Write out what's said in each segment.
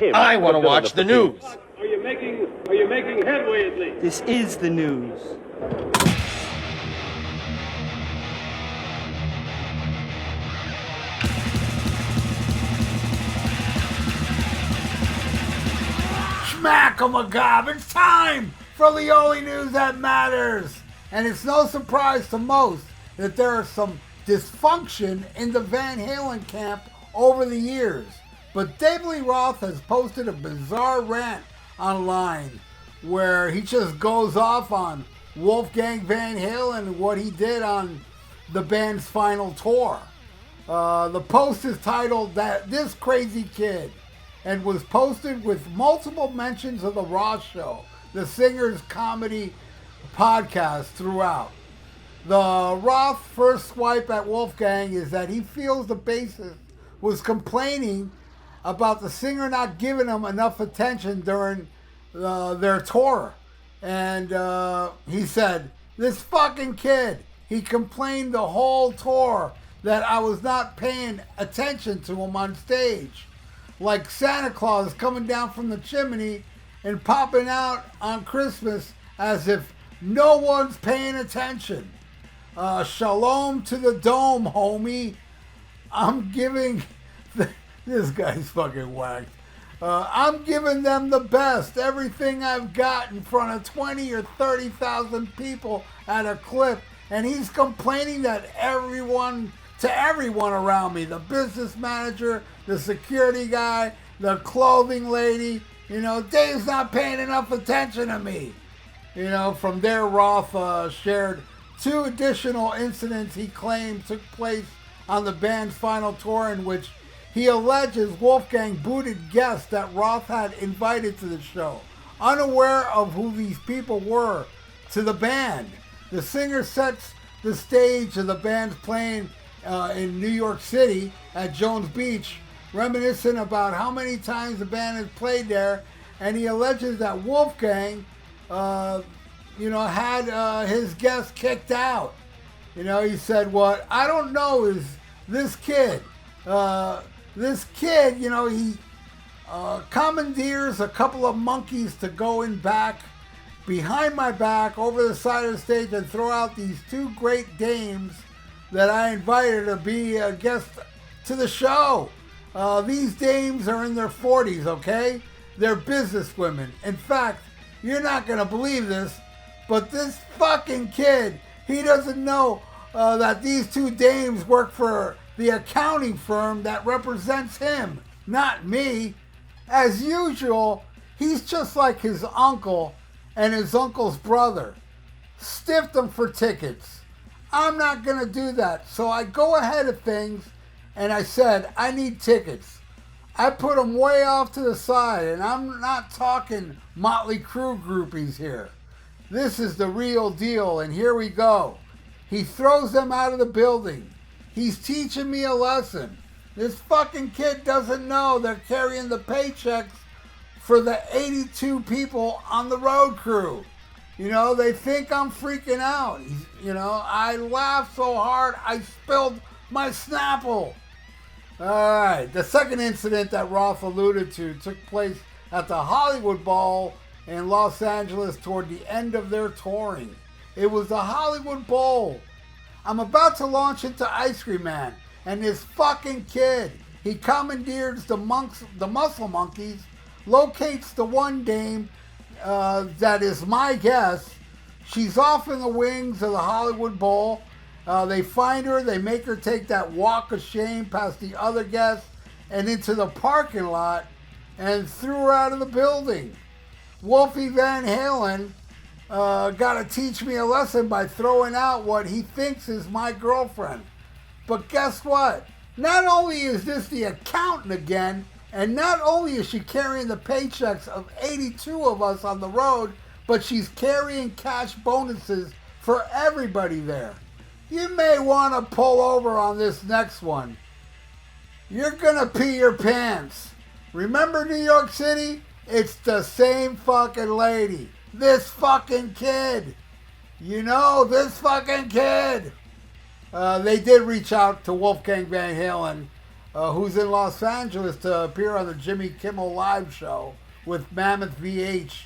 him. I want to watch the news. Are you making headway at least? This is the news. Schmack-a-magob, it's time for the only news that matters. And it's no surprise to most that there is some dysfunction in the Van Halen camp over the years. But Lee Roth has posted a bizarre rant online where he just goes off on Wolfgang Van Halen and what he did on the band's final tour. The post is titled "That This Crazy Kid" and was posted with multiple mentions of the Roth Show, the singer's comedy podcast, throughout. The Roth first swipe at Wolfgang is that he feels the bassist was complaining about the singer not giving him enough attention during their tour. And he said, "This fucking kid, he complained the whole tour that I was not paying attention to him on stage. Like Santa Claus coming down from the chimney and popping out on Christmas as if no one's paying attention. Shalom to the dome, homie. I'm giving..." This guy's fucking whacked. "I'm giving them the best, everything I've got in front of 20 or 30,000 people at a clip, and he's complaining that everyone around me, the business manager, the security guy, the clothing lady, Dave's not paying enough attention to me." From there, Roth shared two additional incidents he claimed took place on the band's final tour, in which he alleges Wolfgang booted guests that Roth had invited to the show, unaware of who these people were to the band. The singer sets the stage of the band's playing in New York City at Jones Beach, reminiscing about how many times the band has played there, and he alleges that Wolfgang, had his guests kicked out. He said, "What I don't know is this kid. He commandeers a couple of monkeys to go in back, behind my back, over the side of the stage and throw out these two great dames that I invited to be a guest to the show. These dames are in their 40s, okay? They're business women. In fact, you're not going to believe this, but this fucking kid, he doesn't know that these two dames work for the accounting firm that represents him, not me. As usual, he's just like his uncle and his uncle's brother. Stiffed him for tickets. I'm not going to do that. So I go ahead of things and I said, I need tickets. I put them way off to the side, and I'm not talking Motley Crue groupies here. This is the real deal, and here we go." He throws them out of the building. He's teaching me a lesson. This fucking kid doesn't know they're carrying the paychecks for the 82 people on the road crew. They think I'm freaking out. I laughed so hard I spilled my Snapple. Alright, the second incident that Roth alluded to took place at the Hollywood Bowl in Los Angeles toward the end of their touring. It was the Hollywood Bowl. I'm about to launch into Ice Cream Man, and this fucking kid, he commandeers the Muscle Monkeys, locates the one dame that is my guess. She's off in the wings of the Hollywood Bowl. They find her, they make her take that walk of shame past the other guests and into the parking lot and threw her out of the building. Wolfie Van Halen got to teach me a lesson by throwing out what he thinks is my girlfriend. But guess what? Not only is this the accountant again, and not only is she carrying the paychecks of 82 of us on the road, but she's carrying cash bonuses for everybody there. You may want to pull over on this next one. You're gonna pee your pants. Remember New York City? It's the same fucking lady. This fucking kid. This fucking kid. They did reach out to Wolfgang Van Halen who's in Los Angeles to appear on the Jimmy Kimmel Live show with Mammoth VH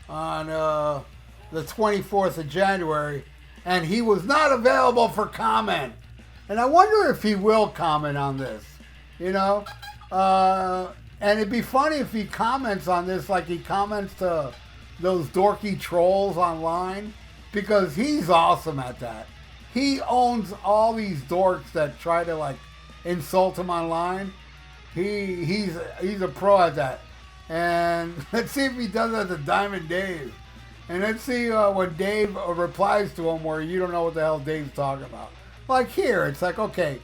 on the 24th of January, and he was not available for comment. And I wonder if he will comment on this, you know? And it'd be funny if he comments on this like he comments to those dorky trolls online, because he's awesome at that. He owns all these dorks that try to like insult him online. He's a pro at that. And let's see if he does that to Diamond Dave. And let's see when Dave replies to him where you don't know what the hell Dave's talking about. Like here, it's like, okay,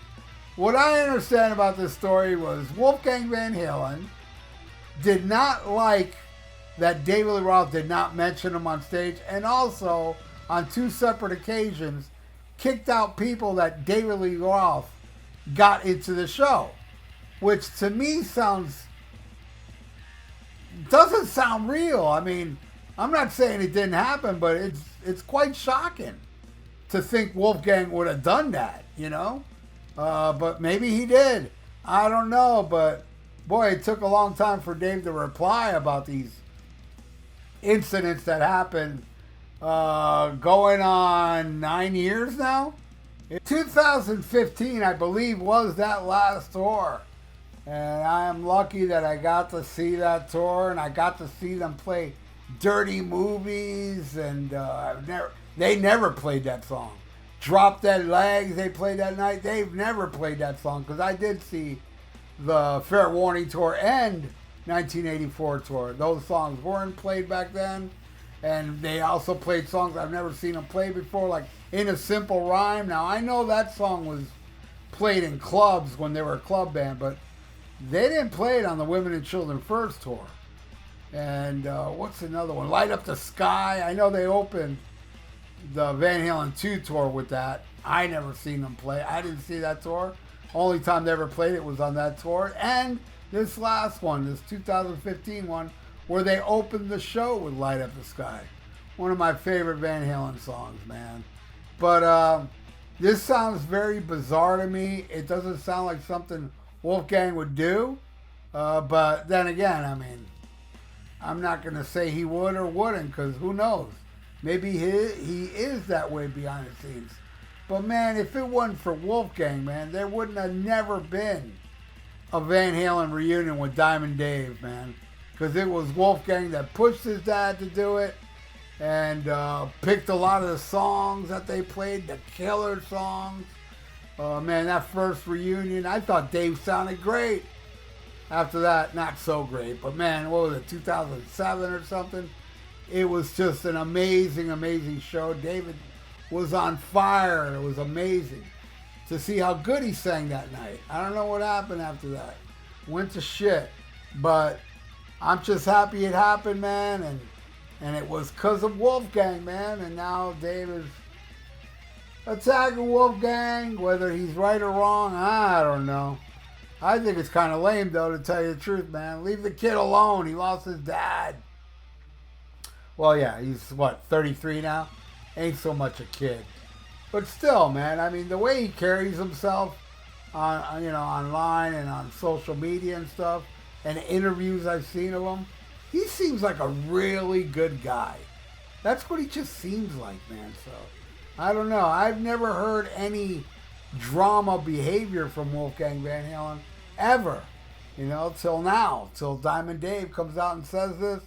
what I understand about this story was Wolfgang Van Halen did not like that David Lee Roth did not mention him on stage, and also on 2 separate occasions kicked out people that David Lee Roth got into the show, which to me doesn't sound real. I mean, I'm not saying it didn't happen, but it's quite shocking to think Wolfgang would have done that, you know? But maybe he did. I don't know, but boy, it took a long time for Dave to reply about these incidents that happened going on 9 years now. In 2015, I believe, was that last tour. And I am lucky that I got to see that tour, and I got to see them play Dirty Movies, and they never played that song. Drop Dead Legs, they played that night. They've never played that song, because I did see the Fair Warning tour and 1984 tour. Those songs weren't played back then, and they also played songs I've never seen them play before, like In a Simple Rhyme. Now, I know that song was played in clubs when they were a club band, but they didn't play it on the Women and Children First tour. And what's another one? Light Up the Sky. I know they opened the Van Halen 2 tour with that. I never seen them play. I didn't see that tour. Only time they ever played it was on that tour. And this last one, this 2015 one, where they opened the show with Light Up the Sky. One of my favorite Van Halen songs, man. But this sounds very bizarre to me. It doesn't sound like something Wolfgang would do. But then again, I mean, I'm not going to say he would or wouldn't, because who knows? Maybe he is that way behind the scenes. But man, if it wasn't for Wolfgang, man, there wouldn't have never been a Van Halen reunion with Diamond Dave, man. Because it was Wolfgang that pushed his dad to do it, and picked a lot of the songs that they played, the killer songs. Man, that first reunion, I thought Dave sounded great. After that, not so great. But man, what was it, 2007 or something? It was just an amazing, amazing show. David was on fire. It was amazing to see how good he sang that night. I don't know what happened after that. Went to shit. But I'm just happy it happened, man. And it was because of Wolfgang, man. And now Dave is attacking Wolfgang. Whether he's right or wrong, I don't know. I think it's kind of lame, though, to tell you the truth, man. Leave the kid alone. He lost his dad. Well, yeah, he's, 33 now? Ain't so much a kid. But still, man, I mean, the way he carries himself on online and on social media and stuff, and interviews I've seen of him, he seems like a really good guy. That's what he just seems like, man. So, I don't know. I've never heard any drama behavior from Wolfgang Van Halen ever, till now, till Diamond Dave comes out and says this.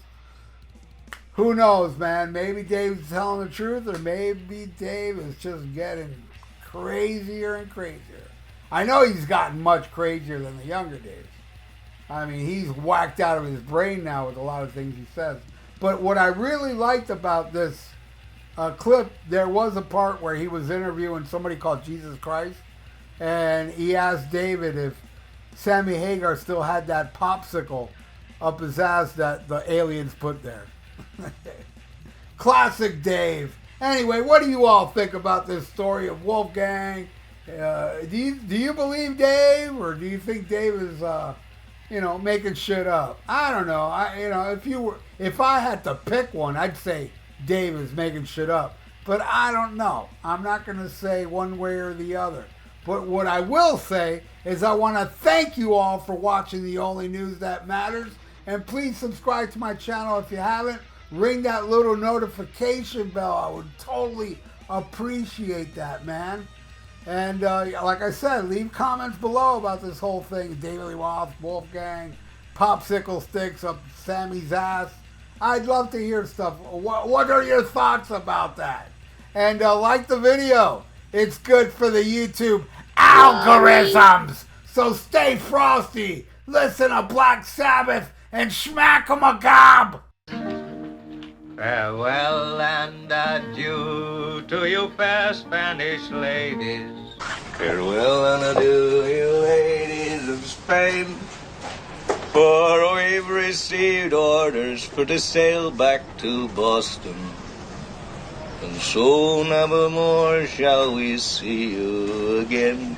Who knows, man? Maybe Dave's telling the truth, or maybe Dave is just getting crazier and crazier. I know he's gotten much crazier than the younger days. I mean, he's whacked out of his brain now with a lot of things he says. But what I really liked about this clip, there was a part where he was interviewing somebody called Jesus Christ, and he asked David if Sammy Hagar still had that popsicle up his ass that the aliens put there. Classic Dave. Anyway, what do you all think about this story of Wolfgang? Do you believe Dave, or do you think Dave is making shit up? I don't know. If I had to pick one, I'd say Dave is making shit up. But I don't know. I'm not going to say one way or the other. But what I will say is I want to thank you all for watching The Only News That Matters. And please subscribe to my channel if you haven't. Ring that little notification bell. I would totally appreciate that, man. And like I said, leave comments below about this whole thing. Lee Roth, Wolfgang, popsicle sticks up Sammy's ass. I'd love to hear stuff. What are your thoughts about that? And like the video. It's good for the YouTube algorithms. So stay frosty. Listen to Black Sabbath and smack 'em a gob. Farewell and adieu to you fair Spanish ladies. Farewell and adieu, you ladies of Spain. For we've received orders for to sail back to Boston. And so never more shall we see you again.